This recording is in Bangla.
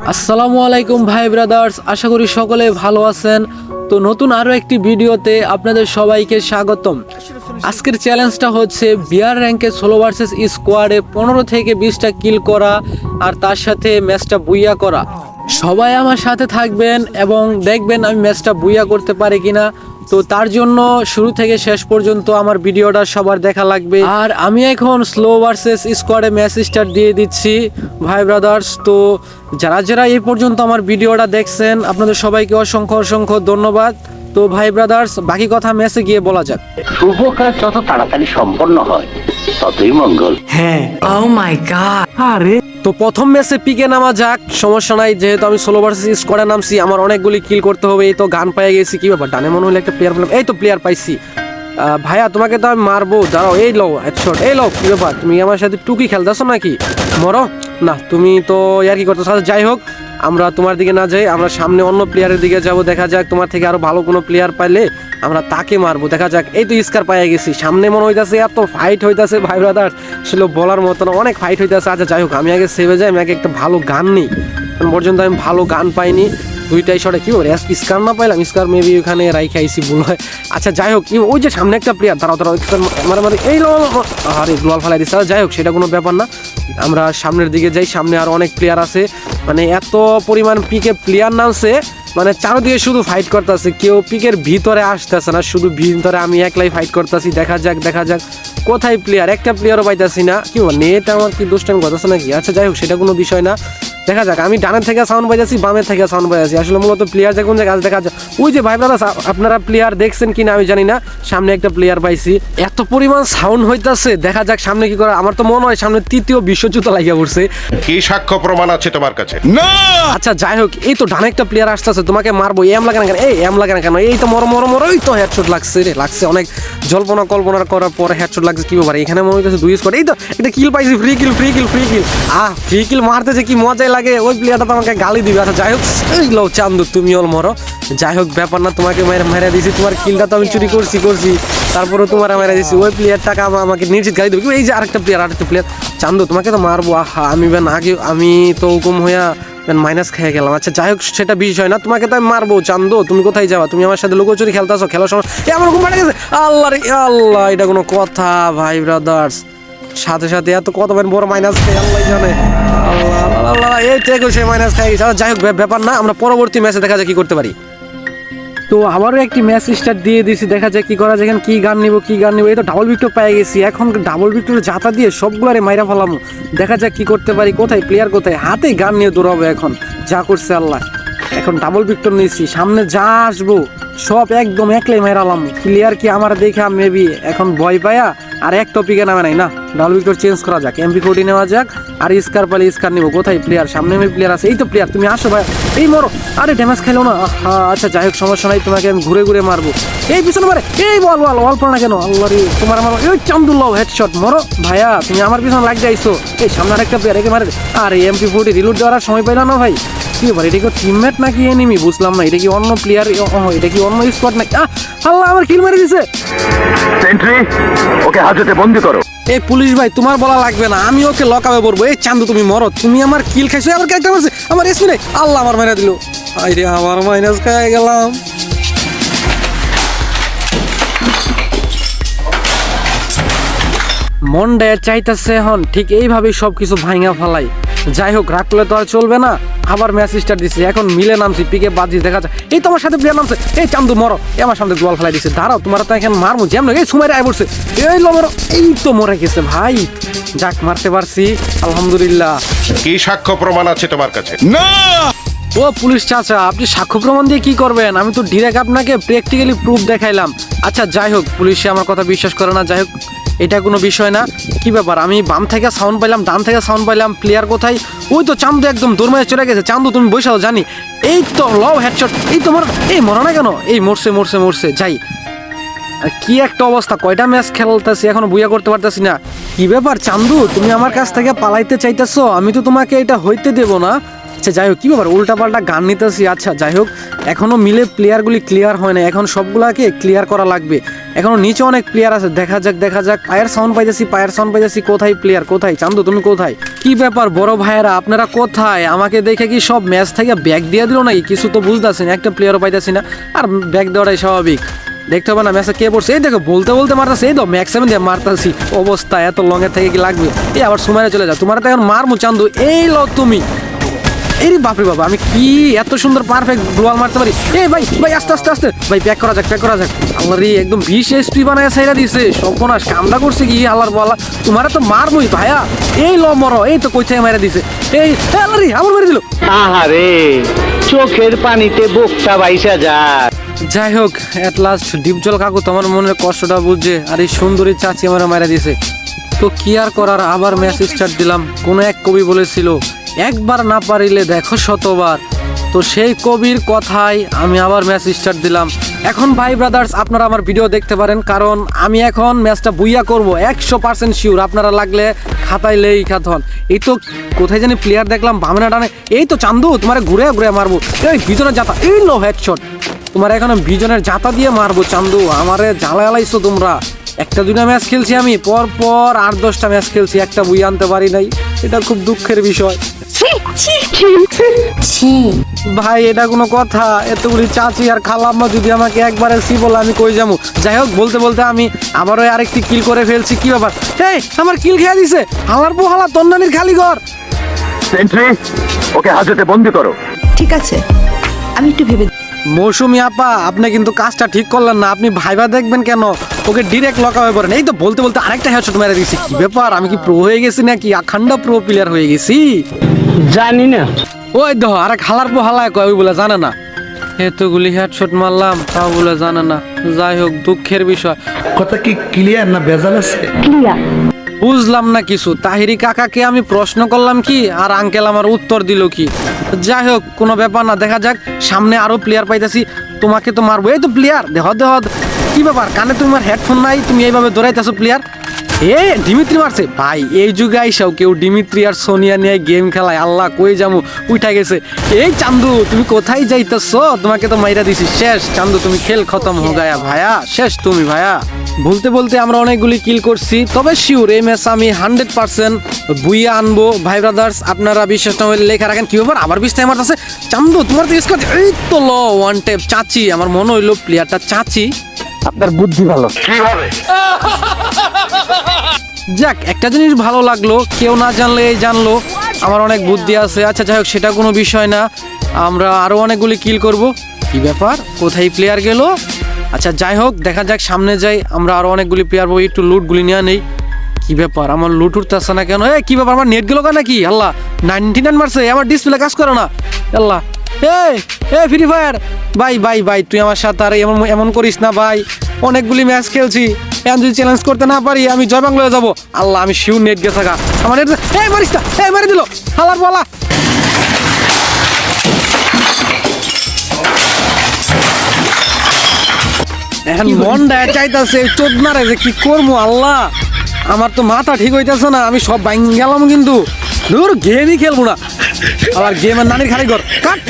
আসসালামু আলাইকুম ভাই ব্রাদার্স, আশা করি সকলে ভালো আছেন। তো নতুন আরও একটি ভিডিওতে আপনাদের সবাইকে স্বাগতম। আজকের চ্যালেঞ্জটা হচ্ছে বিআর র্যাঙ্কে সোলো ভার্সেস স্কোয়াডে 15 থেকে 20টা কিল করা আর তার সাথে ম্যাচটা বুইয়া করা। সবাই আমার সাথে থাকবেন এবং দেখবেন আমি ম্যাচটা বুইয়া করতে পারি কিনা। তো তার জন্য শুরু থেকে শেষ পর্যন্ত আমার ভিডিওটা সবার দেখা লাগবে। আর আমি এখন স্লো ভার্সেস স্কোয়াডে ম্যাচ স্টার্ট দিয়ে দিচ্ছি ভাই ব্রাদার্স। তো যারা যারা এই পর্যন্ত আমার ভিডিওটা দেখছেন আপনাদের সবাইকে অসংখ্য অসংখ্য ধন্যবাদ। তো ভাই ব্রাদার্স, বাকি কথা ম্যাচে গিয়ে বলা যাক। শুভ কাজ যত তাড়াতাড়ি সম্পন্ন হয় ততই মঙ্গল। হ্যাঁ, ও মাই গড। আরে তো প্রথম ম্যাচে পিকে নামা যাক, সমস্যা নাই। যেহেতু আমি সোলো ভার্সেস স্কোয়াডে নামছি, আমার অনেকগুলি কিল করতে হবে। এই তো গান পেয়ে গেছি। কি ব্যাপার, ডানে মনে হলে একটা প্লেয়ার পেলাম। এই তো প্লেয়ার পাইছি। ভাইয়া তোমাকে তো আমি মারবো, দাঁড়াও। এই লও হেডশট। এই লও। কি ব্যাপার, তুমি আমার সাথে টুকি খেলতেছো নাকি? মরো না, তুমি তো ইয়ার কি করতেছো। যাই হোক, আমরা তোমার দিকে না যাই, আমরা সামনে অন্য প্লেয়ারের দিকে যাব। দেখা যাক, তোমার থেকে আরো ভালো কোনো প্লেয়ার পাইলে আমরা তাকে মারবো। দেখা যাক। এই তো স্কার পাইয়া গেছি। সামনে মনে হইতাছে এত ফাইট হইতাছে ভাই ব্রাদার, আসলে বলার মতো না, অনেক ফাইট হইতাছে। আচ্ছা যাই হোক, আমি আগে সেভে যাই। আমি আগে একটা ভালো গান নিই। এখন পর্যন্ত আমি ভালো গান পাইনি। দুইটাই শটে কি বলে স্কার না পাইলাম। স্কার মেবি ওখানে রাইখে আইসি ভুল হয়। আচ্ছা যাই হোক, ওই যে সামনে একটা প্লেয়ার, দাঁড়াও দাঁড়াও। মানে মানে এই আরে গ্লোয়াল ফেলাই দিচ্ছে। যাই হোক, সেটা কোনো ব্যাপার না। আমরা সামনের দিকে যাই। সামনে আর অনেক প্লেয়ার আছে। মানে এত পরিমাণ পিকে প্লেয়ার নামছে, মানে চারদিকে শুধু ফাইট করতেছে। কেউ পিকের ভিতরে আসতেছে না, শুধু ভিতরে আমি একলাই ফাইট করতেছি। দেখা যাক দেখা যাক কোথায় প্লেয়ার। একটা প্লেয়ারও পাইতেছি না। কি বল, নেট আমার কি দোষ টাইম করতেছে নাকি? আচ্ছা যাই হোক, সেটা কোনো বিষয় না। দেখা যাক। আমি ডানের থেকে সাউন্ড বাজাচ্ছি, বামের থেকে সাউন্ড বাজাচ্ছি। আসলে মূলত প্লেয়ার যে কোন জায়গায় দেখা যায়। ওই যে ভাই ব্রাদার্স, আপনারা প্লেয়ার দেখছেন কিনা আমি জানি না। সামনে একটা প্লেয়ার পাইছি। এত পরিমাণ সাউন্ড হইতাছে। দেখা যাক সামনে কি করে। আমার তো মনে হয় সামনে তৃতীয় বিশ্বযুদ্ধ লাগিয়ে পড়ছে। কি সাক্ষ্য প্রমাণ আছে তোমার কাছে? না। আচ্ছা যাই হোক, এই তো ডানে একটা প্লেয়ার আসতেছে। তোমাকে মারবো। এম লাগে না কেন? এই এম লাগে না কেন? এই তো মরো মরো মরো। এই তো হেডশট লাগছে রে, লাগছে। অনেক জল্পনা কল্পনা করার পরে হেডশট লাগছে। কি ব্যাপার, এখানে মনে হইতেছে দুই স্কোয়াড। এই তো একটা কিল পাইছি। ফ্রি কিল ফ্রি কিল ফ্রি কিল। ফ্রি কিল মারতে যে কি মজাই লাগে। ওই প্লেয়ারটা তো আমাকে গালি দিবে। আচ্ছা যাই হোক, এই লো চান্দু, তুমি ওল মরো। যাই হোক, ব্যাপার না। তোমাকে মেরে দিয়েছি। তোমার কিলটা তো আমি চুরি করছি তারপরে তোমার মেরে দিয়েছি। ওই প্লেয়ারটাকে আমাকে নিশ্চিত গালি দেবে। এই যে আরেকটা প্লেয়ার চান্দু, তোমাকে তো মারবো। আহা, আমি তো হুকুম হইয়া মাইনাস খেয়ে গেলাম। আচ্ছা যাই হোক, সেটা বিষয় না। তোমাকে তো আমি মারবো। চান্দু, তুমি কোথায় যাবা? তুমি আমার সাথে লুকোচুরি খেলতেছো। খেলার সময় আমার হুকুম মারা গেছে। আল্লাহ রে আল্লাহ, এটা কোনো কথা ভাই ব্রাদার্স? সাথে সাথে এত কত বড় মাইনাস খেয়ে আল্লাহ জানে। আল্লাহ আল্লাহ, এই থেকে সে মাইনাস খেয়ে গেছে। যাই হোক, ব্যাপার না। আমরা পরবর্তী ম্যাচে দেখা যায় কি করতে পারি। তো আবারও একটি ম্যাচ স্টার্ট দিয়ে দিয়েছি। দেখা যায় কি করা যায়। কি গান নিব। এই তো ডাবল ভিক্টর পেয়ে গেছি। এখন ডাবল ভিক্টরের যাতা দিয়ে সবগুলারে মাইরা ফেলাম। দেখা যাক কি করতে পারি। কোথায় প্লেয়ার, কোথায়? হাতে গান নিয়ে দৌড়াবো। এখন যা করছে আল্লাহ। এখন ডাবল ভিক্টর নিয়েছি। সামনে যা আসবো সব একদম একলাই মাইরালাম। প্লেয়ার কি আমার দেখা মেবি এখন ভয় পায়া আর এক টপিকে নামে নাই। না, ডাবল ভিক্টর চেঞ্জ করা যাক। MP40 নেওয়া যাক। আর স্কার পালে স্কার নিবো। কোথায় প্লেয়ার? সামনে মেবি প্লেয়ার আছে। এই তো প্লেয়ার, তুমি আসো ভাই। এই মরো। আরে ড্যামেজ খেলো না। আচ্ছা যাই হোক, সমস্যা নাই। তোমাকে আমি ঘুরে ঘুরে মারবো। এই পিছনে মারে। এই বল পড়ো না কেন? আল্লাহ রে, তোমার আমার ওই চান্দুল্লাহ হেডশট। মরো ভাইয়া, তুমি আমার পিছনে লাগ যাইছো। এই সামনে আরেকটা প্লেয়ার, একে মারে। আর MP40 রিলোড দেওয়ার সময় পাইলাম না ভাই। কি ব্যাপার, এটা কি টিমমেট নাকি এনিমি বুঝলাম না। এটা কি অন্য প্লেয়ার? এটা কি অন্য স্কোয়াড নাকি? আল্লাহ, আমার কিল মেরে দিছে। সেন্ট্রি, ওকে হাজতে বন্দি করো। এই পুলিশ ভাই, তোমার বলা লাগবে না, আমি ওকে লকাবে পড়বো। এই চান্দু, তুমি মরো। তুমি আমার কিল খাইছো। আমার ক্যারেক্টার মারছে। আমার এসমি নেই। আল্লাহ, আমার মেরে দিল। আরে আমার মাইনাস খেয়ে গেলাম। মনটা চাইতেছে এখন ঠিক এইভাবেই সবকিছু ভাঙা ফেলাই। যাই হোক, রাগ করলে তো আর চলবে না। আবার ম্যাচ স্টার্ট দিচ্ছে। এখন মিলে নামছি। পিকে বাজি দেখা যায়। এই তো আমার সাথে প্লেয়ার নামছে। এই চান্দু মরো। আমার সামনে গোয়াল ফেলাই দিচ্ছে। দাঁড়াও, তোমার তো এখন মারবো। যেমন এই সময় আয় পড়ছে। এই লো মরো। এই তো মরে গেছে ভাই। যাক, মারতে পারছি আলহামদুলিল্লাহ। কি সাক্ষ্য প্রমাণ আছে তোমার কাছে? না। ও পুলিশ চাচা, আপনি সাক্ষ্য প্রমাণ দিয়ে কি করবেন? আমি তো ডিরেক্ট আপনাকে প্র্যাকটিক্যালি প্রুফ দেখাইলাম। আচ্ছা যাই হোক, পুলিশে আমার কথা বিশ্বাস করে না। যাই হোক, এটা কোনো বিষয় না। কি ব্যাপার, আমি বাম থেকে সাউন্ড পাইলাম, ডান থেকে সাউন্ড পাইলাম। প্লেয়ার কোথায়? ওই তো চান্দু একদম দৌড়মায় চলে গেছে। চান্দু, তুমি বসে জানি। এই তো লও হেডশট। এই তো এই মরো না কেন? এই মরছে। যাই, কি একটা অবস্থা। কয়টা ম্যাচ খেলতেছি, এখনো বুইয়া করতে পারতেছি না। কি ব্যাপার চান্দু, তুমি আমার কাছ থেকে পালাইতে চাইতেছো? আমি তো তোমাকে এটা হইতে দেব না। আচ্ছা যাই হোক, কি ব্যাপার উল্টাপাল্টা গান নিতেছি। আচ্ছা যাই হোক, এখনো মিলে প্লেয়ারগুলি ক্লিয়ার হয় না, এখন সবগুলাকে ক্লিয়ার করা লাগবে। এখনো নিচে অনেক প্লেয়ার আছে, দেখা যাক। পায়ের সাউন্ড পাইতেছি। কোথায় প্লেয়ার, কোথায় চান্দু, তুমি কোথায়? কি ব্যাপার বড় ভাইয়েরা, আপনারা কোথায়? আমাকে দেখে কি সব ম্যাচ থেকে ব্যাক দিয়ে দিল নাকি? কিছু তো বুঝতেছি না, একটা প্লেয়ারও পাইতেছি না। আর ব্যাক দেওয়াটাই স্বাভাবিক, দেখতে হবে না ম্যাচে কে পড়ছে। এই দেখো বলতে মারতেছে, এই তো ম্যাক্স 7 দিয়ে মারতেছি। অবস্থা এত লঙের থেকে কি লাগবে? এই আবার সুমারে চলে যাও, তোমার তো এখন মারমু চান্দু। এই লো তুমি, এই বাপরে বাবা, আমি কি এত সুন্দর পারফেক্ট গ্লোয়াল মারতে পারি? এই ভাই আস্তে ভাই, প্যাক করা যাক। আল্লাহ রে, একদম 20 এসপি বানায় সাইরা দিছে। সর্বনাশ, কামটা করছে কি আল্লাহর বলা। তোমারে তো মারমুই ভাইয়া। এই ল মরো, এই তো কইছে মাইরা দিছে। এই আল্লাহ রে, আবার মেরে দিল। আহারে, চোখের পানিতে বুকটা বাইসা যায়। যাই হোক, এট লাস্ট ডিপজল কাকু তোমার মনের কষ্টটা বুঝছে, আর এই সুন্দরী চাচি আমার মারা দিছে। তো কি আর করার, আবার ম্যাচ স্টার্ট দিলাম। কোনো এক কবি বলেছিল, একবার না পারিলে দেখো শতবার। তো সেই কবির কথায় আমি আবার ম্যাচ স্টার্ট দিলাম। এখন ভাই ব্রাদার্স, আপনারা আমার ভিডিও দেখতে পারেন, কারণ আমি এখন ম্যাচটা বুইয়া করব 100% শিওর। আপনারা লাগলে খাতায় লেখা হন। এই তো কোথায় জানি প্লেয়ার দেখলাম বামে না ডানে। এই তো চান্দু, তোমার ঘুরে মারবো। এই বিজনের জাতা, এই লো হেডশট। তোমার এখন বিজনের জাতা দিয়ে মারবো চান্দু। আমারে জ্বালাইছো তোমরা। একটা দুটা ম্যাচ খেলছি আমি, পর 8-10টা ম্যাচ খেলছি, একটা বই আনতে পারি নাই। এটা খুব দুঃখের বিষয় ভাই। এটা কোনো কথা? এতগুলি চাচি আর খালাম্মা যদি আমাকে একবারে সি বলে, আমি কই যাবো? যাই হোক, বলতে আমি আবারও আরেকটি কিল করে ফেলছি। কি ব্যাপার? এই আমার কিল খেয়ে দিছে। হালার পোহালা তন্নানির খালি ঘর। ওকে হাজতে বন্দি করো। ঠিক আছে, আমি একটু ভেবে মৌসুমি আপা, আপনি কিন্তু কাজটা ঠিক করলেন না। আপনি ভাইবা দেখবেন কেন? ওকে ডিরেক্ট লক হয়ে পড়েন। এই তো বলতে আরেকটা হেডশট মেরে দিয়েছি। কি ব্যাপার, আমি কি প্রো হয়ে গেছি নাকি? আখান্ডা প্রো প্লেয়ার হয়ে গেছি জানি না। ওই দেখো আরেক হালার পো হালায় কয়, ওই বলে জানে না। এতগুলি হেডশট মারলাম, তাও বলে জানে না। যাই হোক, দুঃখের বিষয়। কথা কি ক্লিয়ার না ভেজাল আছে? বুঝলাম না কিছু। তাহিরি কাকাকে আমি প্রশ্ন করলাম কি, আর আঙ্কেল আমার উত্তর দিল কি। যাই হোক, কোনো ব্যাপার না, দেখা যাক। সামনে আরো প্লেয়ার পাইতেছি, তোমাকে তো মারবো। এই তো প্লেয়ার, দেহ কি ব্যাপার? কানে তোমার হেডফোন নাই, তুমি এইভাবে দৌড়াইতেছো প্লেয়ার। এ ডিমিত্রি মারছে ভাই। এই যুগে আইসাও কেউ ডিমিত্রি আর সোনিয়া নিয়ে গেম খেলায়? আল্লাহ, কই যামু, উঠা গেছে। এই চান্দু, তুমি কোথায় যাইতেছো? তোমাকে তো মাইরা দিছি, শেষ চান্দু, তুমি খেল খতম হো গায়া ভাইয়া, শেষ তুমি ভাইয়া। বলতে আমরা অনেকগুলি কিল করছি, তবে শিওর এই ম্যাচ আমি 100% বুইয়া আনবো। ভাই ব্রাদার্স, আপনারা বিশ্বাস না হলে লেখা রাখেন। কি ব্যাপার, আবার 20 টাইম মারতেছে চান্দু, তোমার তো স্কোর। এই তো লো ওয়ান টেপ চাচি। আমার মনে হইলো প্লেয়ারটা চাচি। আপনার বুদ্ধি ভালো। কিভাবে? যাক, একটা জিনিস ভালো লাগলো, কেউ না জানলে এই জানলো আমার অনেক বুদ্ধি আছে। আচ্ছা যাই হোক, সেটা কোনো বিষয় না। আমরা আরো অনেকগুলি কিল করব। কি ব্যাপার, কোথায় প্লেয়ার গেল? আচ্ছা যাই হোক, দেখা যাক, সামনে যাই। আমরা আরো অনেকগুলি প্লেয়ার পাবো, একটু লুটগুলি নিয়ে নেই। কি ব্যাপার, আমার লুট উঠতেছে না কেন? কি ব্যাপার, আমার নেট গেল নাকি? আল্লাহ, 99 মারছে, আমার ডিসপ্লে কাজ করে না। আল্লাহ, ফ্রি ফায়ার ভাই, তুই আমার সাথে আর এমন করিস না ভাই। অনেকগুলি ম্যাচ খেলছি, এখন যদি চ্যালেঞ্জ করতে না পারি, আমি জয় বাংলায় যাবো। আল্লাহ, আমি শিওর নেট গেছে গা। আমার নেট, মারিস না, মারি দিল হালার বলা। এখন মনটা চাইতেছে চোদনারে যে কি করবো। আল্লাহ, আমার তো মাথা ঠিক হইতেছে না। আমি সব বাইং গেলাম, কিন্তু গেমই খেলবো না। আবার গেমের নানির খালি ঘর কাট।